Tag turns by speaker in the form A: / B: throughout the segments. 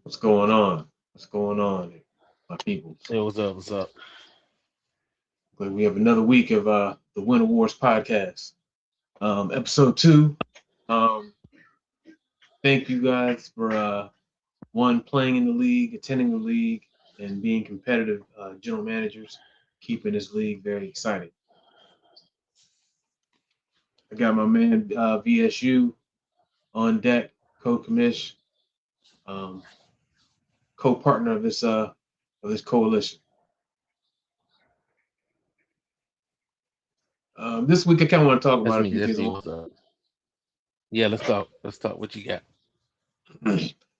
A: What's going on? What's going on, my people?
B: Hey, what's up? What's up?
A: We have another week of the Winter Wars podcast, episode 2. Um, thank you guys for one playing in the league, attending the league, and being competitive general managers, keeping this league very exciting. I got my man VSU on deck, co-commish, um, co-partner of this coalition. This week I kind of want to talk
B: That's
A: about a
B: me.
A: few
B: That's
A: things.
B: me. What's up? Yeah, let's talk. Let's talk. What you got?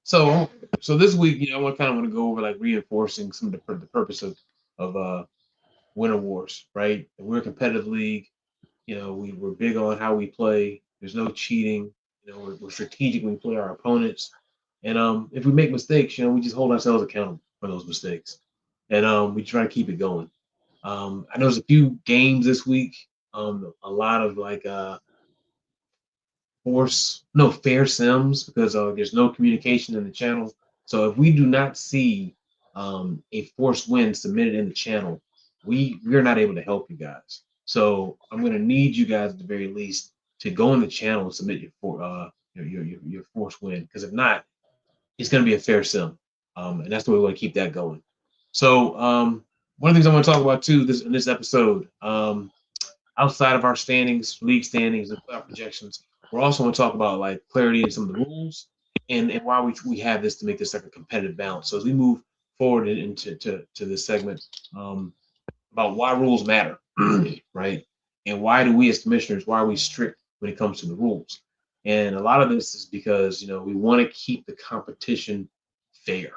A: So, so this week, I want to go over like reinforcing some of the purpose of Winter Wars, right? We're a competitive league. We're big on how we play. There's no cheating. We're strategic when we play our opponents, and if we make mistakes, we just hold ourselves accountable for those mistakes, and we try to keep it going. I know there's a few games this week. A lot of like fair sims because there's no communication in the channel. So if we do not see a forced win submitted in the channel, we're not able to help you guys. So I'm gonna need you guys at the very least to go in the channel and submit your forced win, because if not, it's gonna be a fair sim, and that's the way we want to keep that going. So one of the things I want to talk about too in this episode, outside of our standings, league standings, and playoff projections, we're also going to talk about like clarity in some of the rules and why we have this to make this like a competitive balance. So as we move forward into to this segment, about why rules matter, right? And why do we as commissioners, why are we strict when it comes to the rules? And a lot of this is because we want to keep the competition fair,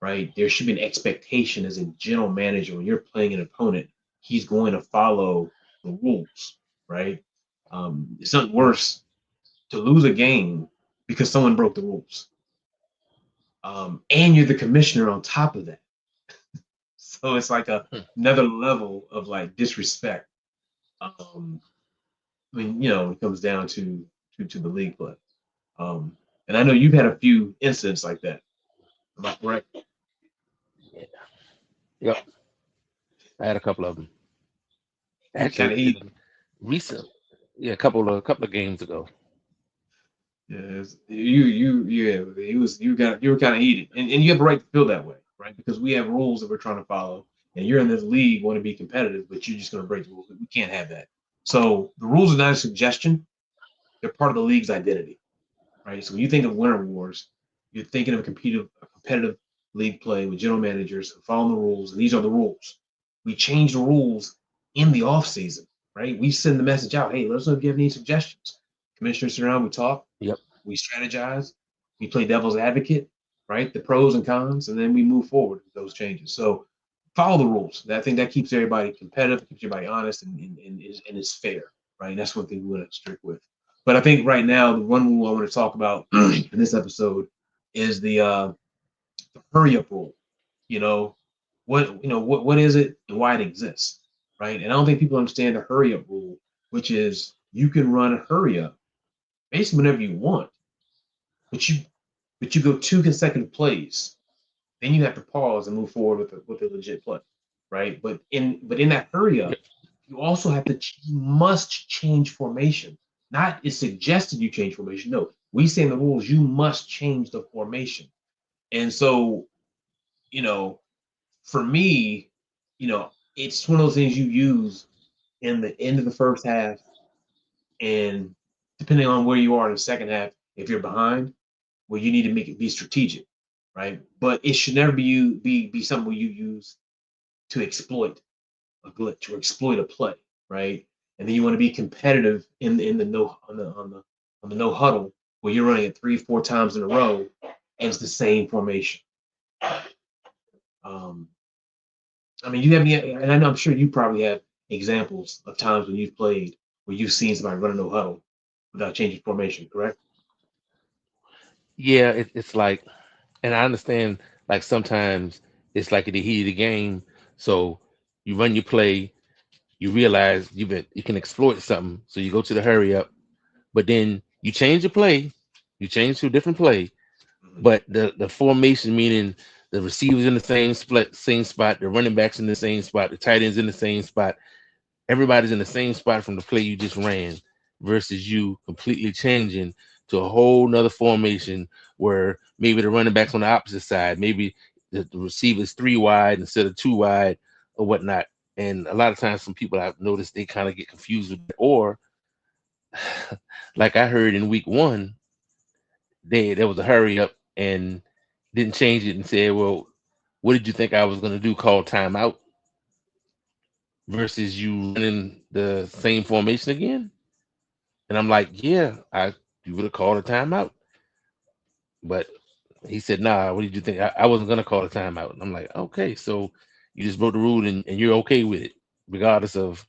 A: right? There should be an expectation as a general manager when you're playing an opponent, he's going to follow the rules, right? It's not worse to lose a game because someone broke the rules, and you're the commissioner on top of that. So it's like
B: Hmm.
A: another level of like disrespect. When it comes down to the league play. Um, and I know you've had a few incidents like that. Am I correct?
B: Yeah. Yep. I had a couple of them.
A: Kind
B: Actually,
A: of heated.
B: recent. Yeah, a couple of games ago.
A: Yes, yeah. You were kind of heated, and you have a right to feel that way, right? Because we have rules that we're trying to follow, and you're in this league, want to be competitive, but you're just going to break the rules. We can't have that. So the rules are not a suggestion; they're part of the league's identity, right? So when you think of Winter Wars, you're thinking of a competitive league play with general managers following the rules, and these are the rules. We change the rules in the off season, right? We send the message out, hey, let us know if you have any suggestions. Commissioners sit around, we talk,
B: Yep.
A: we strategize, we play devil's advocate, right? The pros and cons, and then we move forward with those changes. So follow the rules. I think that keeps everybody competitive, keeps everybody honest, and is fair, right? And that's one thing we want to stick with. But I think right now the one rule I want to talk about in this episode is the hurry up rule. You know what is it and why it exists, right? And I don't think people understand the hurry up rule, which is you can run a hurry up basically whenever you want, but you go two consecutive plays, then you have to pause and move forward with a legit play, right? But in that hurry
B: Yep.
A: up, you also you must change formation. Not it's suggested you change formation. No, we say in the rules you must change the formation. And so, you know, for me, it's one of those things you use in the end of the first half, and depending on where you are in the second half, if you're behind, well, you need to make it be strategic, right? But it should never be something where you use to exploit a glitch or exploit a play, right? And then you want to be competitive in the no on the no huddle where you're running it 3 4 times in a row and it's the same formation. Um, I mean, you have any, and I know I'm sure you probably have examples of times when you've played where you've seen somebody run a no huddle without changing formation, correct?
B: Yeah, it's like, and I understand. Like sometimes it's like in the heat of the game, so you run your play, you realize you can exploit something. So you go to the hurry up, but then you change your play, you change to a different play,
A: Mhm.
B: but the formation, meaning the receivers in the same spot, the running backs in the same spot, the tight ends in the same spot, everybody's in the same spot from the play you just ran, versus you completely changing to a whole nother formation where maybe the running backs on the opposite side, maybe the receiver's 3 wide instead of 2 wide or whatnot. And a lot of times some people I've noticed they kind of get confused with it. Or like I heard in week 1, there was a hurry up and didn't change it and said, well, what did you think I was going to do? Call timeout versus you running the same formation again. And I'm like, yeah, you would have called a timeout. But he said, nah, what did you think? I wasn't gonna call a timeout. And I'm like, okay, so you just broke the rule and you're okay with it, regardless of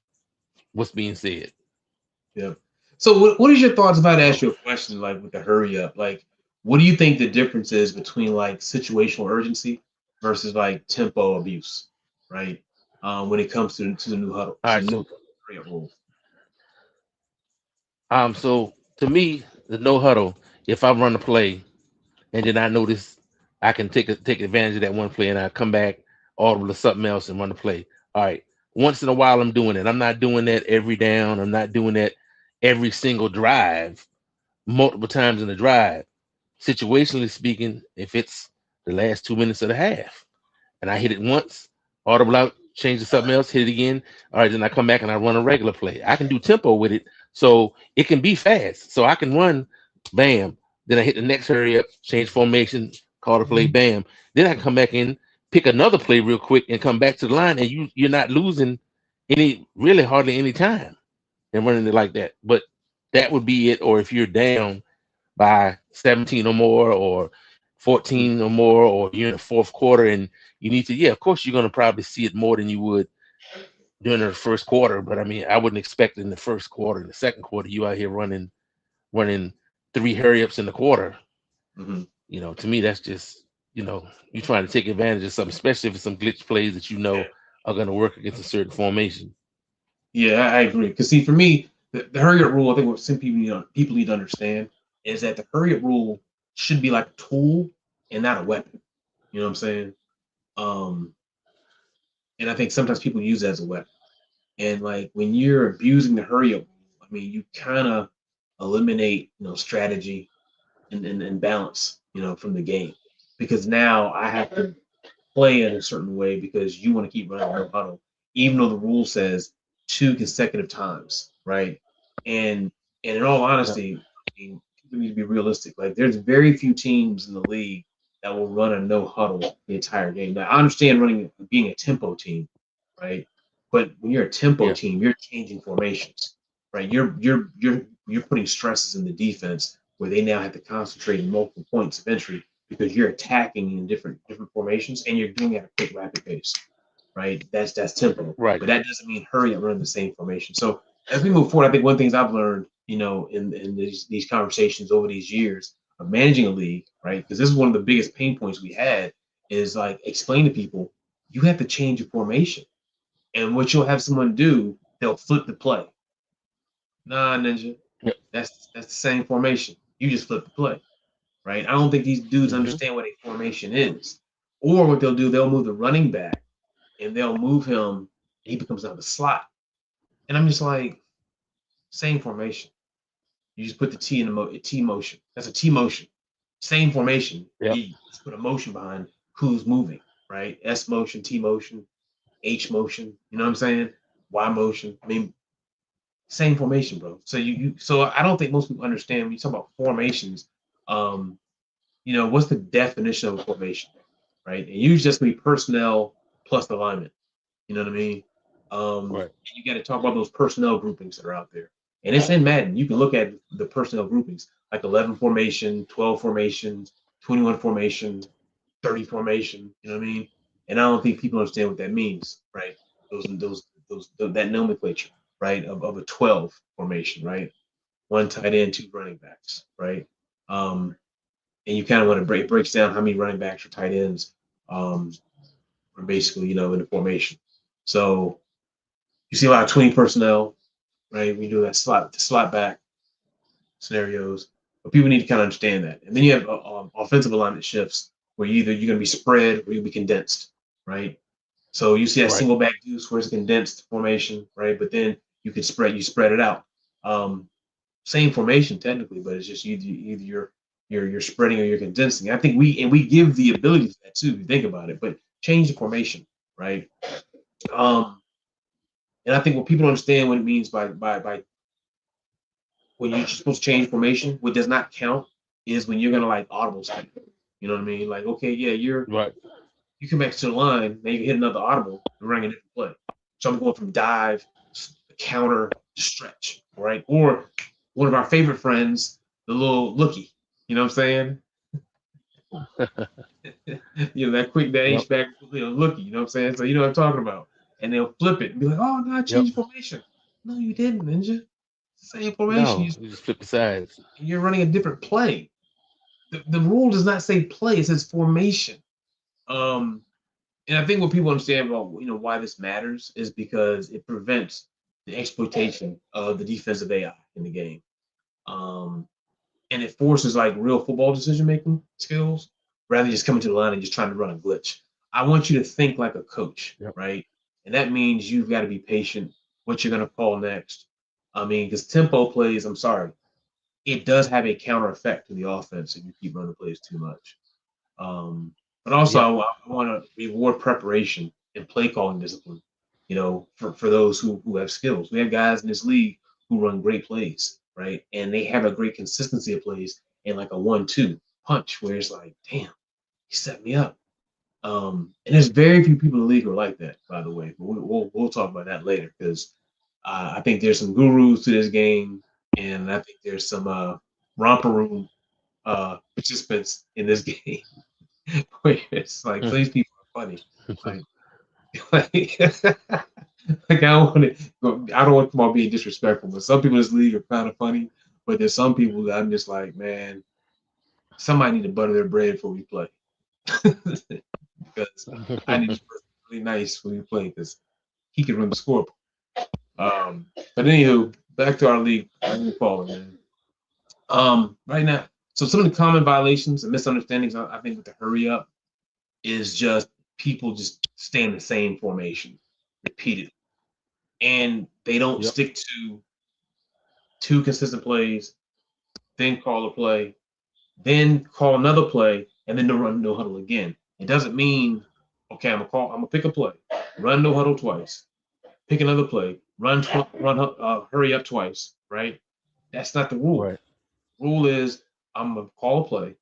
B: what's being said.
A: Yeah. So what is your thoughts about ask you a question like with the hurry up? Like, what do you think the difference is between like situational urgency versus like tempo abuse, right? When it comes to the new huddle,
B: All
A: to
B: right,
A: the new
B: so
A: hurry up rule.
B: so to me, the no huddle, if I run a play and then I notice I can take advantage of that one play and I come back audible to something else and run the play. All right. Once in a while I'm doing it. I'm not doing that every down. I'm not doing that every single drive, multiple times in the drive. Situationally speaking, if it's the last 2 minutes of the half and I hit it once, audible out, change to something else, hit it again. All right, then I come back and I run a regular play. I can do tempo with it, so it can be fast. So I can run, bam. Then I hit the next hurry up, change formation, call the play, bam. Then I can come back in, pick another play real quick, and come back to the line, and you're not losing really hardly any time and running it like that. But that would be it. Or if you're down by 17 or more, or
A: Mhm.
B: 14 or more, or you're in the fourth quarter and you need to, yeah, of course, you're going to probably see it more than you would during the first quarter. But I mean, I wouldn't expect in the first quarter, in the second quarter, you out here running 3 hurry ups in the quarter.
A: Mhm.
B: To me, that's just, you're trying to take advantage of something, especially if it's some glitch plays that
A: Yeah,
B: are going to work against a certain formation.
A: yeah, I agree. Because see, for me, the hurry up rule, I think what some people need to understand is that the hurry up rule should be like a tool and not a weapon. You know what I'm saying? Um, and I think sometimes people use it as a weapon. And like when you're abusing the hurry up, I mean, you kind of eliminate, strategy and balance, from the game. Because now I have to play in a certain way because you want to keep running no huddle, even though the rule says 2 consecutive times, right? And in all
B: Yep.
A: honesty, I mean, people need to be realistic. Like there's very few teams in the league that will run a no huddle the entire game. Now I understand being a tempo team, right? But when you're a tempo
B: Yeah.
A: team, you're changing formations, right? You're putting stresses in the defense where they now have to concentrate in multiple points of entry because you're attacking in different formations and you're doing it at a quick rapid pace, right? That's tempo,
B: Right.
A: but that doesn't mean hurry up running the same formation. So as we move forward, I think one of the things I've learned, in these conversations over these years of managing a league, right? Because this is one of the biggest pain points we had is like explain to people you have to change your formation, and what you'll have someone do, they'll flip the play. Nah, ninja,
B: Yep.
A: that's the same formation. You just flip the play, right? I don't think these dudes
B: Hmm.
A: understand what a formation is. Or what they'll do, they'll move the running back and they'll move him, and he becomes out of the slot. And I'm just like, same formation. You just put the T in T motion. That's a T motion. Same formation.
B: Yep.
A: You just put a motion behind who's moving, right? S motion, T motion, H motion. You know what I'm saying? Y motion. I mean, same formation, bro. So I don't think most people understand when you talk about formations. Um, what's the definition of a formation, right? And usually just be personnel plus alignment. You know what I mean?
B: Right.
A: You got to talk about those personnel groupings that are out there. And it's in Madden. You can look at the personnel groupings like 11 formation, 12 formation, 21 formation, 30 formation. You know what I mean? And I don't think people understand what that means, right? That nomenclature, right? Of a 12 formation, right? One tight end, two running backs, right? Um, and you kind of want to breaks down how many running backs or tight ends are basically, in the formation. So You see a lot of 20 personnel, right? We do that slot back scenarios, but people need to kind of understand that. And then you have offensive alignment shifts where you're going to be spread or you'll be condensed, right? So you see that
B: Right.
A: single back deuce where it's condensed formation, right? But then you spread it out. Same formation technically, but it's just either you're spreading or you're condensing. I think we give the ability to that too, if you think about it, but change the formation, right? Um, and I think what people understand what it means by when you're supposed to change formation, what does not count is when you're gonna like audible speed. You know what I mean? Like, okay, yeah,
B: Right.
A: you come back to the line, now you hit another audible, you're running a different play. So I'm going from dive, counter, stretch, right? Or one of our favorite friends, the little lookie. You know what I'm saying? That quick
B: Yep.
A: H back, lookie. You know what I'm saying? So you know what I'm talking about. And they'll flip it and be like, "Oh no, I
B: Yep.
A: changed formation." No, you didn't, ninja. Same formation.
B: No, you just flip the sides.
A: You're running a different play. The rule does not say play; it says formation. Um, and I think what people understand about why this matters is because it prevents the exploitation of the defensive AI in the game. Um, and it forces like real football decision making skills rather than just coming to the line and just trying to run a glitch. I want you to think like a coach,
B: Yep.
A: right? And that means you've got to be patient. What you're going to call next. I mean, because tempo plays, I'm sorry, it does have a counter effect to the offense if you keep running plays too much. But
B: Yep.
A: also, I want to reward preparation and play calling discipline. For those who have skills, we have guys in this league who run great plays, right? And they have a great consistency of plays and like a 1-2 punch where it's like, damn, he set me up. And there's very few people in the league who are like that, by the way. But we'll talk about that later because I think there's some gurus to this game, and I think there's some romper room participants in this game where it's like
B: Hmm.
A: these people are funny. Like, like, I don't want to. I don't want to come on being disrespectful, but some people in this league are kind of funny. But there's some people that I'm just like, man, somebody need to butter their bread before we play. Because I need this person really nice when we play because he can run the scoreboard. But anywho, back to our league. Falling, man. Right now, so some of the common violations and misunderstandings I think with the hurry up is just people just stay in the same formation repeatedly, and they don't
B: Yep.
A: stick to two consistent plays, then call a play, then call another play, and then to run no huddle again. It doesn't mean okay, I'm gonna pick a play, run no huddle twice, pick another play, hurry up twice, right? That's not the rule.
B: Right.
A: Rule is I'm gonna call a play,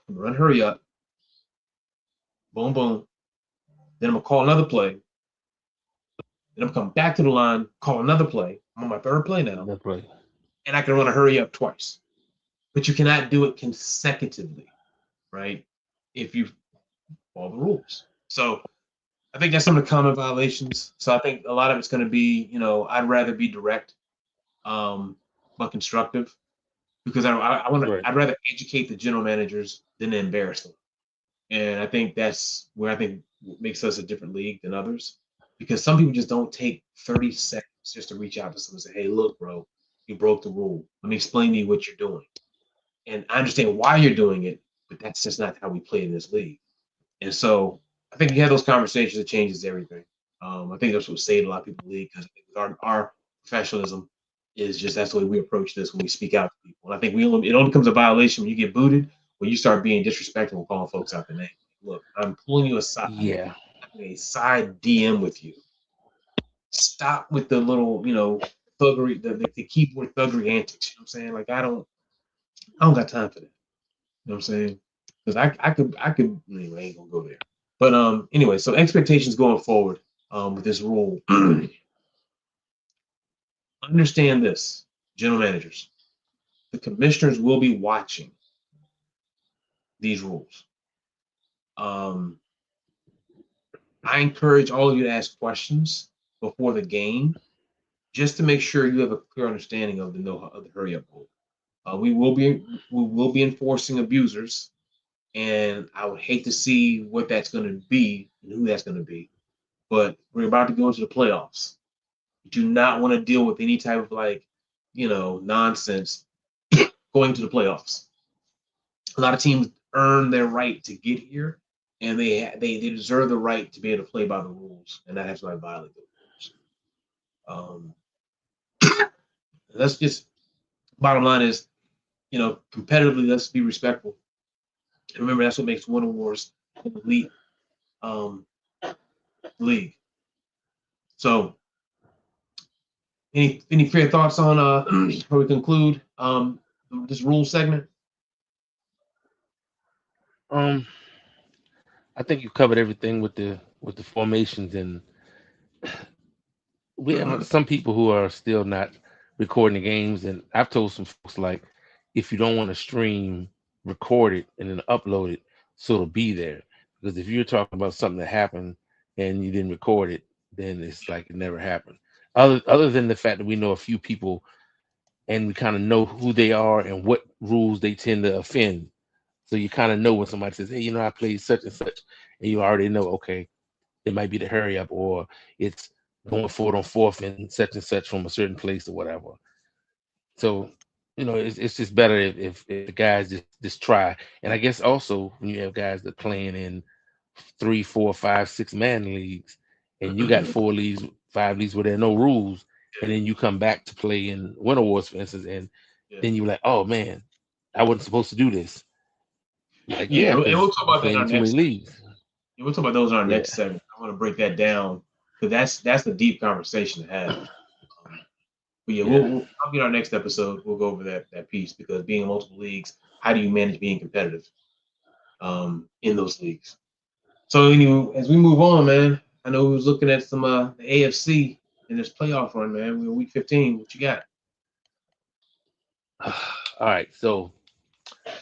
A: run hurry up, boom boom. Then I'm gonna call another play. Then I'm gonna come back to the line, call another play. I'm on my third play now,
B: That's right.
A: and I can run a hurry up twice. But you cannot do it consecutively, right? If you follow the rules. So I think that's some of the common violations. So I think a lot of it's going to be, I'd rather be direct, but constructive because I want to.
B: Right.
A: I'd rather educate the general managers than embarrass them. And I think that's where I think makes us a different league than others because some people just don't take 30 seconds just to reach out to someone and say, hey, look, bro, you broke the rule. Let me explain to you what you're doing. And I understand why you're doing it, but that's just not how we play in this league. And so I think you have those conversations, it changes everything. I think that's what saved a lot of people in the league because our professionalism is just that's the way we approach this when we speak out to people. And I think it only becomes a violation when you get booted, when you start being disrespectful and calling folks out the name. Look, I'm pulling you aside,
B: Yeah.
A: having a side DM with you. Stop with the little, thuggery, the keyboard thuggery antics. You know what I'm saying? Like I don't got time for that. You know what I'm saying? Because I could anyway, I ain't gonna go there. But anyway, so expectations going forward with this rule. Understand this, general managers. The commissioners will be watching these rules. Um, I encourage all of you to ask questions before the game, just to make sure you have a clear understanding of the hurry up rule. We will be enforcing abusers, and I would hate to see what that's going to be and who that's going to be. But we're about to go into the playoffs. You do not want to deal with any type of like, nonsense going to the playoffs. A lot of teams earn their right to get here, and they deserve the right to be able to play by the rules, and that has to violate the rules. That's just bottom line is, competitively, let's be respectful. And remember, that's what makes Winter Wars an elite league. So, any fair thoughts on before we conclude this rule segment?
B: I think you covered everything with the formations, and we have some people who are still not recording the games, and I've told some folks like, if you don't want to stream, record it and then upload it so it'll be there. Because if you're talking about something that happened and you didn't record it, then it's like it never happened. Other than the fact that we know a few people and we kind of know who they are and what rules they tend to offend. So you kind of know when somebody says, "Hey, I played such and such," and you already know, okay, it might be the hurry up, or it's going forward on fourth and such from a certain place or whatever. So, it's just better if the guys just try. And I guess also when you have guys that playing in 3, 4, 5, 6 man leagues, and you got 4 leagues, 5 leagues where there are no rules, and then you come back to play in Winter Wars, for instance, and then you're like, oh man, I wasn't supposed to do this. Like, yeah,
A: And we'll
B: because
A: talk
B: you're
A: about that in
B: playing
A: our
B: in too many
A: next.
B: leagues.
A: We'll talk about those in our
B: Yeah.
A: next segment. I want to break that down because that's the deep conversation to have. But yeah, I'll get our next episode. We'll go over that piece because being in multiple leagues, how do you manage being competitive in those leagues? So anyway, as we move on, man, I know we was looking at some the AFC in this playoff run, man. We're week 15. What you got?
B: All right, so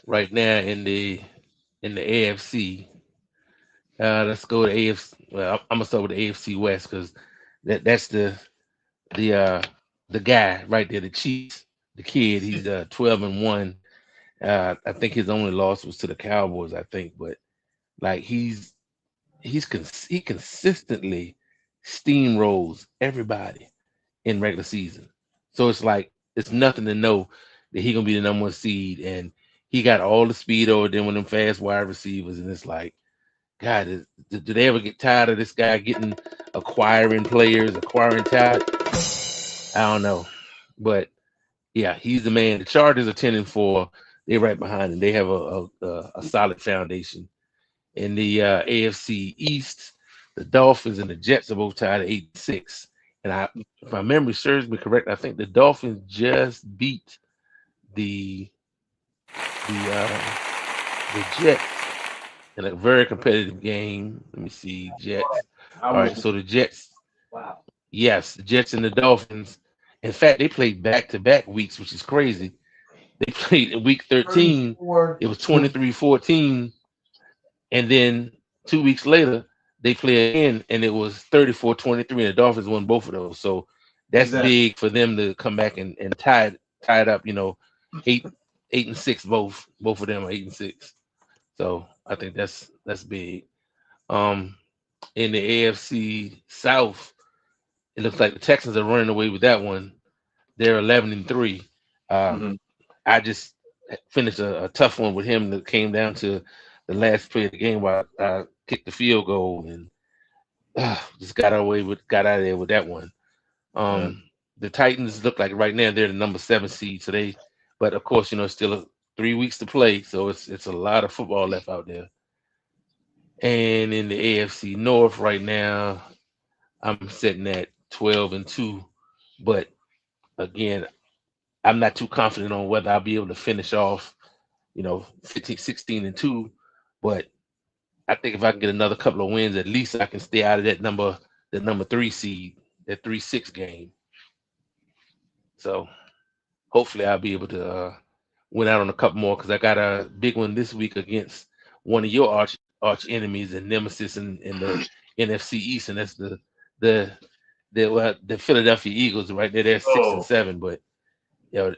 B: right now in the AFC, let's go to AFC. Well, I'm gonna start with the AFC West because that's the uh the guy right there, the Chiefs, the kid. He's 12-1. I think his only loss was to the Cowboys, I think, but like he consistently steamrolls everybody in regular season. So it's like it's nothing to know that he gonna be the number 1 seed, and he got all the speed over them with them fast wide receivers, and it's like, God, do they ever get tired of this guy acquiring players, acquiring talent? I don't know, but yeah, he's the man. The Chargers are 10-4. They're right behind him. They have a solid foundation. In the AFC East, the Dolphins and the Jets are both tied at 8-6. And if my memory serves me correct, I think the Dolphins just beat the Jets in a very competitive game. Let me see, Jets. All right, so the Jets.
A: Wow.
B: Yes, the Jets and the Dolphins. In fact, they played back-to-back weeks, which is crazy. They played in week 13. It was 23-14. And then 2 weeks later, they play again, and it was 34-23, and the Dolphins won both of those. So that's big for them to come back and tie it up. 8-6, both of them are 8-6. So I think that's big. In the AFC South, it looks like the Texans are running away with that one. They're 11-3. I just finished a tough one with him that came down to the last play of the game where I kicked the field goal and just got out of there with that one. The Titans look like right now they're the number 7 seed. But of course, still 3 weeks to play, so it's a lot of football left out there. And in the AFC North right now, I'm sitting at 12-2. But again, I'm not too confident on whether I'll be able to finish off, 16-2. But I think if I can get another couple of wins, at least I can stay out of the number 3 seed, that 3-6 game. So hopefully I'll be able to win out on a couple more because I got a big one this week against one of your arch enemies and nemesis in the NFC East, and that's the Philadelphia Eagles. Right there, they're 6-7, but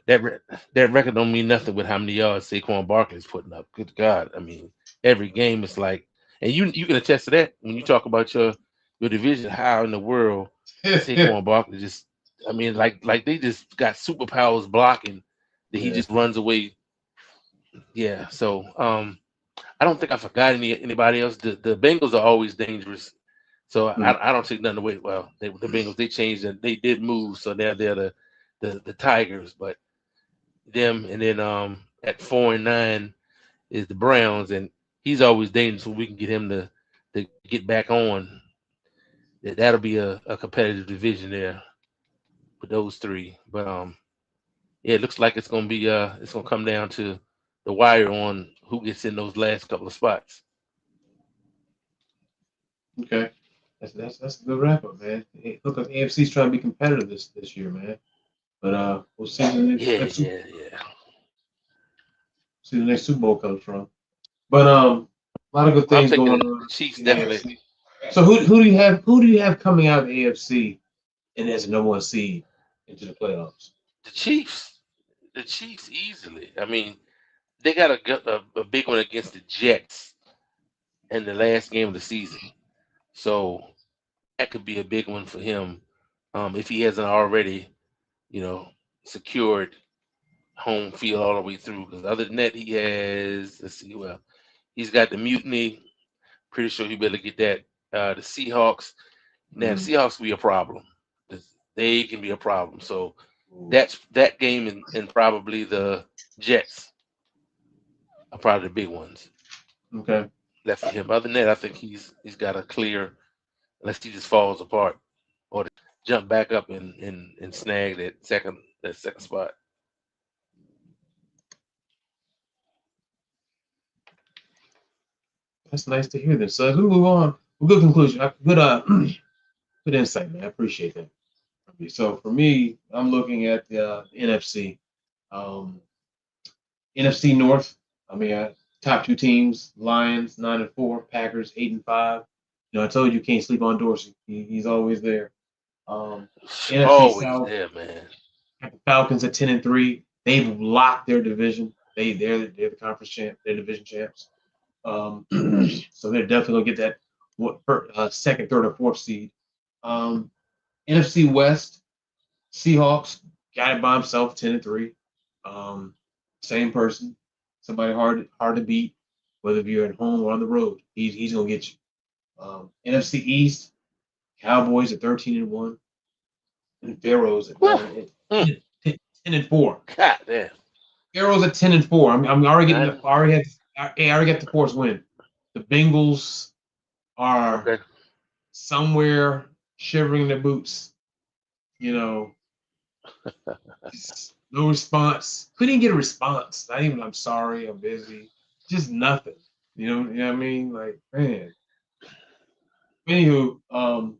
B: that record don't mean nothing with how many yards Saquon Barkley's putting up. Good God, I mean, every game is like, and you can attest to that when you talk about your division. How in the world Saquon Barkley just I mean, like they just got superpowers blocking that he
A: Yeah.
B: just runs away. Yeah. So I don't think I forgot anybody else. The Bengals are always dangerous. So
A: Mhm.
B: I don't take nothing away. Well, the Bengals, they changed and they did move, so now they're the Tigers, but them, and then at 4-9 is the Browns, and he's always dangerous, so we can get him to get back on. That'll be a competitive division there with those three. But yeah, it looks like it's gonna come down to the wire on who gets in those last couple of spots.
A: Okay. That's a good wrap up, man. Hey, look like AFC's trying to be competitive this year, man. But we'll see where the
B: Yeah,
A: next
B: yeah, yeah.
A: see the next Super Bowl comes from. But a lot of good
B: I'm
A: things
B: taking
A: going
B: the
A: on
B: Chiefs
A: in the
B: definitely.
A: AFC. So who do you have coming out of the AFC and as a number one seed into the playoffs?
B: The Chiefs, the Chiefs easily. I mean, they got a big one against the Jets in the last game of the season, so that could be a big one for him if he hasn't already, you know, secured home field all the way through. Because other than that, he has, let's see, well, he's got the Mutiny. Pretty sure he better get that. The Seahawks. Now the
A: Mm-hmm.
B: Seahawks can be a problem. They can be a problem. So that's that game, and probably the Jets are probably the big ones
A: Okay.
B: left for him. Other than that, I think he's got a clear, unless he just falls apart or to jump back up and snag that second spot.
A: That's nice to hear this. So as we move on, good conclusion. Good good insight, man. I appreciate that. So for me, I'm looking at the NFC. Um, NFC North. I mean, top two teams: Lions 9-4, Packers 8-5. I told you can't sleep on Dorsey. He's always there. NFC
B: Always
A: South.
B: there, man.
A: Got the Falcons at 10-3. They've locked their division. They're the conference champ. They're division champs. So they're definitely gonna get that second, third, or fourth seed. Um, NFC West. Seahawks got it by himself, 10-3. Um, Same person, somebody hard to beat, whether you're at home or on the road. He's gonna get you. NFC East, Cowboys at 13-1, and Pharaohs at
B: Whew.
A: 9
B: Mm,
A: 10-4.
B: God damn.
A: Pharaohs at 10-4. I'm already getting
B: Nine.
A: the I already got the fourth win. The Bengals are
B: Okay.
A: somewhere shivering in their boots. You know, no response. Couldn't even get a response. Not even I'm sorry, I'm busy. Just nothing. You know what I mean? Like, man. Anywho,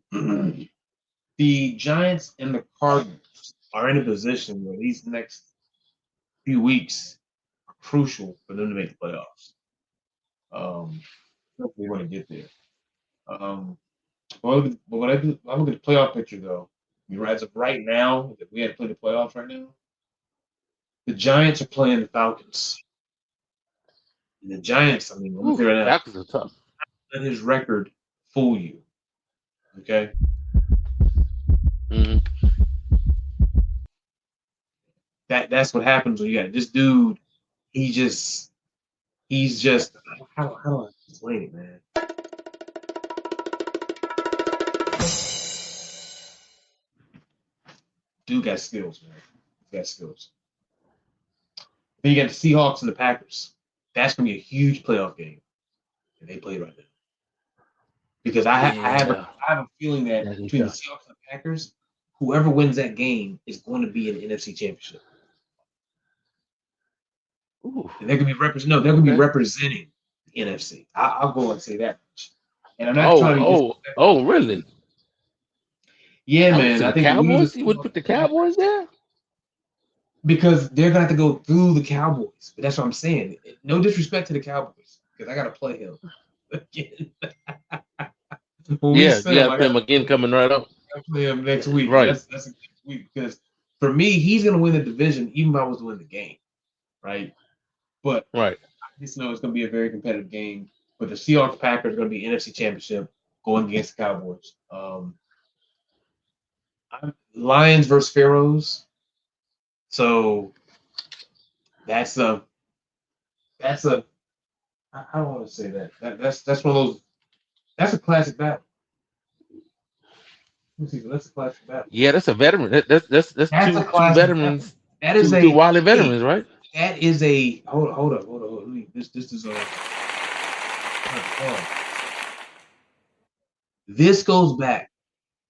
A: the Giants and the Cardinals are in a position where these next few weeks are crucial for them to make the playoffs. Um, if they want to get there. But when I look at the playoff picture though, as of right now, if we had to play the playoffs right now, the Giants are playing the Falcons. And the Giants, I mean, I'm
B: Whew,
A: looking right now,
B: Falcons are tough.
A: let his record fool you. Okay.
B: Hmm.
A: That's what happens when you got this dude. He just he's just how do I explain it, man? Dude got skills, man. He got skills. Then you got the Seahawks and the Packers. That's gonna be a huge playoff game. And they play right now. Because
B: Yeah,
A: I have a feeling that
B: that'd be
A: between the
B: tough.
A: Seahawks and the Packers, whoever wins that game is going to be in the NFC Championship.
B: Ooh,
A: And they're gonna be they're gonna be
B: okay.
A: representing the NFC. I'll go and say that much. And I'm not
B: Oh,
A: trying to be
B: oh,
A: disrespectful.
B: oh, really?
A: Yeah,
B: I would
A: man.
B: say
A: I
B: the
A: think you lose
B: Cowboys.
A: the
B: You would
A: Seahawks
B: put the
A: and the
B: Cowboys
A: Packers
B: there?
A: because they're gonna have to go through the Cowboys. But that's what I'm saying. No disrespect to the Cowboys because I gotta play him again. When we
B: Yeah, you
A: send him,
B: got to
A: I
B: play
A: gotta
B: them again coming right up.
A: play him next week.
B: Right,
A: That's a next week because for me, he's gonna win the division even if I was to win the game, right? But
B: right.
A: I just know it's gonna be a very competitive game. But the Seahawks Packers are gonna be NFC Championship going against the Cowboys. Lions versus Pharaohs. So that's a that's a I don't want to say that. That's one of those. That's a classic battle. Let me see. That's a classic battle.
B: Yeah, that's a veteran. That's
A: That's a
B: two
A: classic battle.
B: veterans,
A: That is
B: two
A: a
B: wily
A: hey,
B: veterans, right?
A: that is a hold up. This is a hold on. This goes back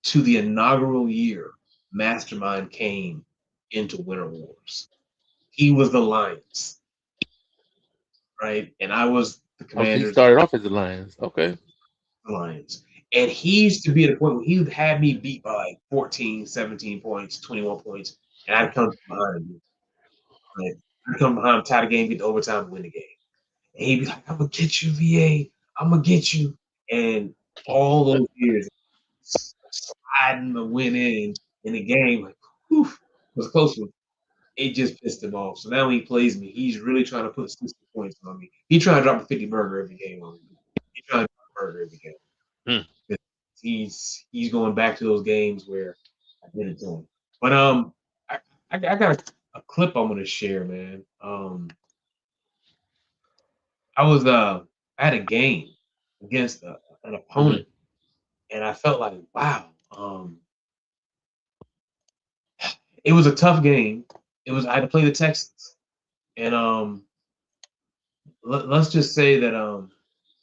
A: to the inaugural year Mastermind came into Winter Wars. He was the Lions, right? And I was the
B: Oh, so he
A: Commanders,
B: started off as the Lions. Okay.
A: the Lions. And he used to be at a point where he would have me beat by like 14, 17 points, 21 points, and I'd come behind him. Right? I'd come behind him, tie the game, get to overtime, and win the game. And he'd be like, I'm gonna get you, VA. I'm gonna get you. And all those years sliding the win in the game, like, whew, it was a close one. It just pissed him off. So now when he plays me, he's really trying to put 60 points on me. He trying to drop a 50 burger every game on me. He trying to drop a burger every game.
B: Hmm.
A: He's going back to those games where I did it to him. But I got a clip I'm gonna share, man. I had a game against an opponent, and I felt like, wow, it was a tough game. I had to play the Texans, and let's just say that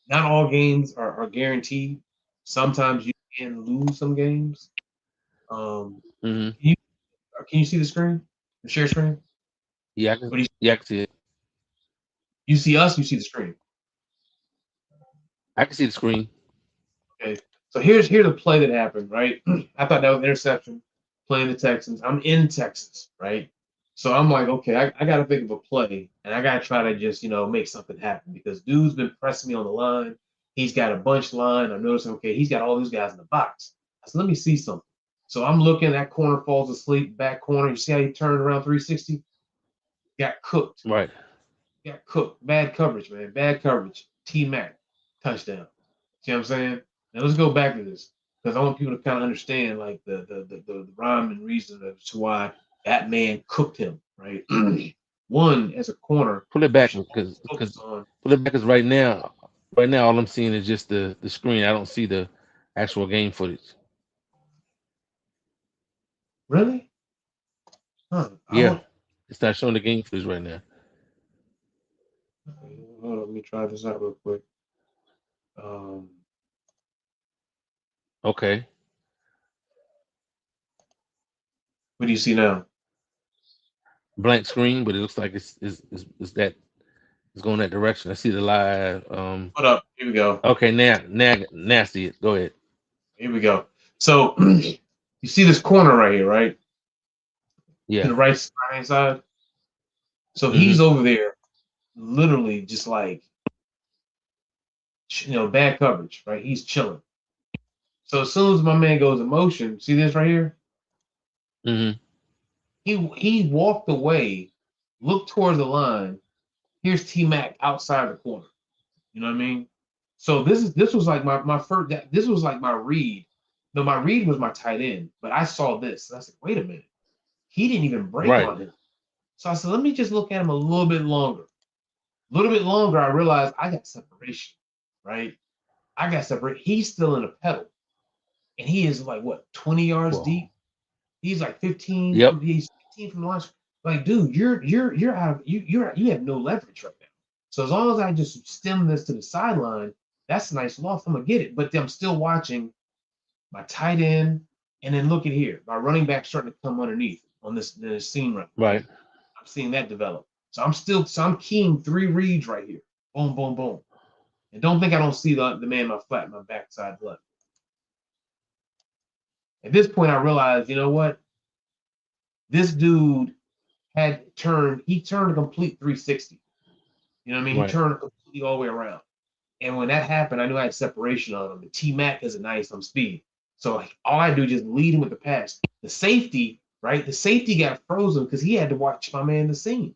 A: not all games are guaranteed. Sometimes you can lose some games.
B: Hmm.
A: Can you see the screen, the share screen?
B: Yeah,
A: What do
B: I can see it.
A: you see us? You see the screen.
B: I can see the screen.
A: Okay. So here's the play that happened, right? I thought that was an interception playing the Texans. I'm in Texas, right? So I'm like, okay, I got to think of a play, and I got to try to just, make something happen because dude's been pressing me on the line. He's got a bunch line. I'm noticing, okay, he's got all these guys in the box. I said, let me see something. So I'm looking, that corner falls asleep, back corner. You see how he turned around 360? Got cooked.
B: Right.
A: Got cooked. Bad coverage, man. Bad coverage. T Mac, touchdown. See what I'm saying? Now let's go back to this because I want people to kind of understand like the rhyme and reason as to why that man cooked him, right? One, as a corner,
B: Pull it
A: you
B: back
A: should focus
B: because
A: on.
B: pull it back because right now all I'm seeing is just the screen. I don't see the actual game footage.
A: Really? Huh.
B: Yeah, it's not showing the game footage right now.
A: Hold on, let me try this out real quick. Um,
B: Okay.
A: what do you see now?
B: Blank screen, but it looks like it's that it's going that direction. I see the live.
A: Hold up. Here we go.
B: Okay, now I see it. Go ahead.
A: Here we go. So you see this corner right here, right? To
B: Yeah.
A: the right hand side. So
B: Hmm.
A: he's over there, literally just like bad coverage, right? He's chilling. So as soon as my man goes in motion, see this right here?
B: Hmm.
A: He walked away, looked towards the line. Here's T Mac outside the corner. You know what I mean? So this was like my first. This was like my read. No, my read was my tight end, but I saw this. And I said, wait a minute, he didn't even break
B: Right.
A: on him. So I said, let me just look at him a little bit longer. A little bit longer, I realized I got separation, right? I got separate. He's still in a pedal, and he is like what 20 yards
B: Whoa.
A: deep. He's like 15
B: Yep.
A: from he's 15 from the line. Like, dude, you're out of you have no leverage right now. So as long as I just stem this to the sideline, that's a nice loft. I'm gonna get it. But I'm still watching my tight end, and then look at here, my running back starting to come underneath on this seam right.
B: Right.
A: I'm seeing that develop. So I'm keying 3 reads right here. Boom, boom, boom. And don't think I don't see the man my flat, my backside left. At this point, I realized, you know what? This dude he turned a complete 360. You know what I mean? He
B: Right.
A: turned completely all the way around. And when that happened, I knew I had separation on him. The T Mac is a nice speed. So all I do is just lead him with the pass. The safety, right? The safety got frozen because he had to watch my man the seam.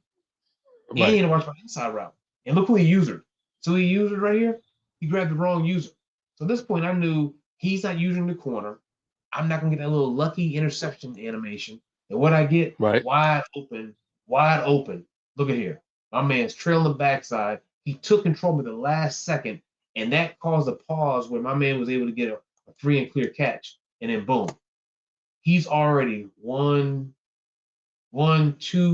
A: And he
B: Right.
A: had to watch my inside route. And look who he used. So he used it right here. He grabbed the wrong user. So at this point, I knew he's not using the corner. I'm not gonna get that little lucky interception animation. And what I get,
B: Right.
A: wide open, wide open. Look at here. My man's trailing the backside. He took control at the last second, and that caused a pause where my man was able to get a free and clear catch. And then boom, he's already 2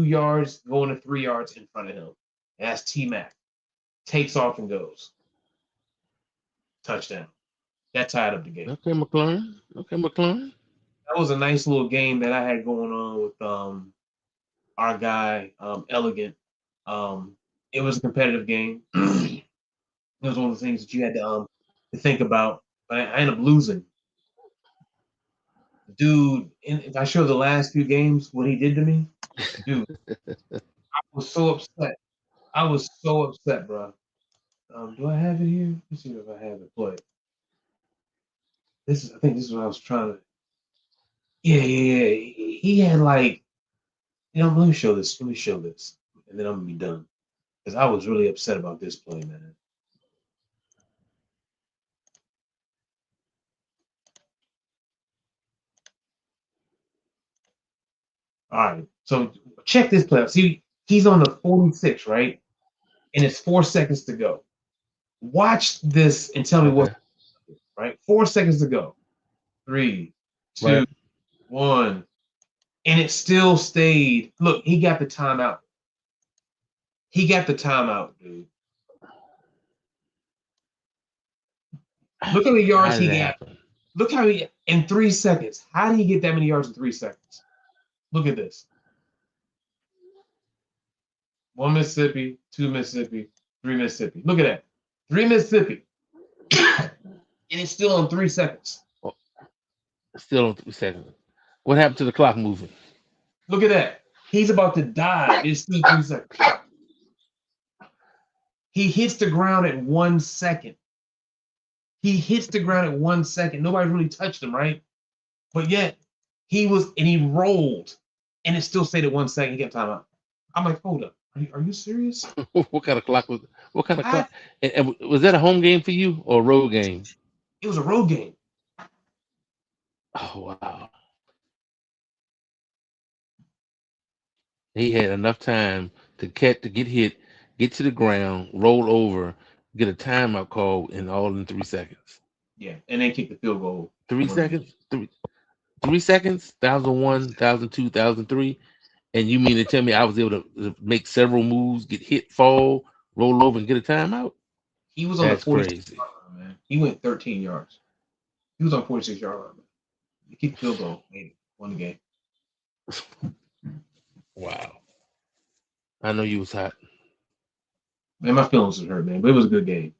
A: yards going to 3 yards in front of him. And that's T Mac. Takes off and goes. Touchdown. That tied up the game.
B: Okay, McLaurin. Okay, McLaurin.
A: That was a nice little game that I had going on with our guy, Elegant. It was a competitive game. It was one of the things that you had to think about. But I ended up losing. Dude, if I show the last few games, what he did to me, dude, I was so upset. I was so upset, bro. Do I have it here? Let's see if I have it. But I think this is what I was trying to. Yeah. He had like, let me show this. Let me show this, and then I'm gonna be done. Because I was really upset about this play, man. All right, so check this play out. See, he's on the 46, right? And it's 4 seconds to go. Watch this and tell me what. Right, 4 seconds to go. 3, 2,
B: Right.
A: 1, and it still stayed. Look, he got the timeout. He got the timeout, dude. Look how many yards
B: How did
A: he
B: that
A: got.
B: happen?
A: Look how he in 3 seconds. How did he get that many yards in 3 seconds? Look at this. 1 Mississippi, 2 Mississippi, 3 Mississippi. Look at that. 3 Mississippi. And it's still in 3 seconds.
B: Still on 3 seconds. What happened to the clock moving?
A: Look at that. He's about to die. It's still 3 seconds. He hits the ground at 1 second. He hits the ground at 1 second. Nobody really touched him, right? But yet he rolled, and it still stayed at 1 second. He kept timeout. I'm like, hold up. Are you serious?
B: What kind of clock was? What kind of clock? And was that a home game for you or a road game?
A: It was a road game.
B: Oh wow! He had enough time to get hit, get to the ground, roll over, get a timeout call, and all in 3 seconds.
A: Yeah, and then kick the field goal.
B: 3 seconds. 3 seconds. 1001, 1002, 1003. And you mean to tell me I was able to make several moves, get hit, fall, roll over, and get a timeout?
A: He was on
B: That's
A: the 46
B: crazy.
A: yard line, man. He went 13 yards. He was on 46 yard line, man. He kicked field goal, made it, won the game.
B: Wow. I know you was hot.
A: Man, my feelings was hurt, man, but it was a good game,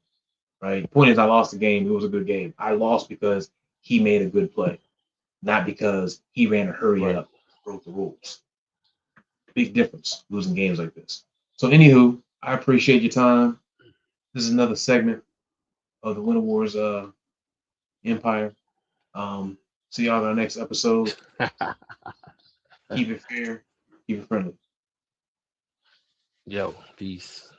A: right? The point is, I lost the game. It was a good game. I lost because he made a good play, not because he ran a hurry
B: Right.
A: up, broke the rules. Big difference losing games like this. So, anywho, I appreciate your time. This is another segment of the Winter Wars Empire. See y'all in our next episode. Keep it fair, keep it friendly.
B: Yo, peace.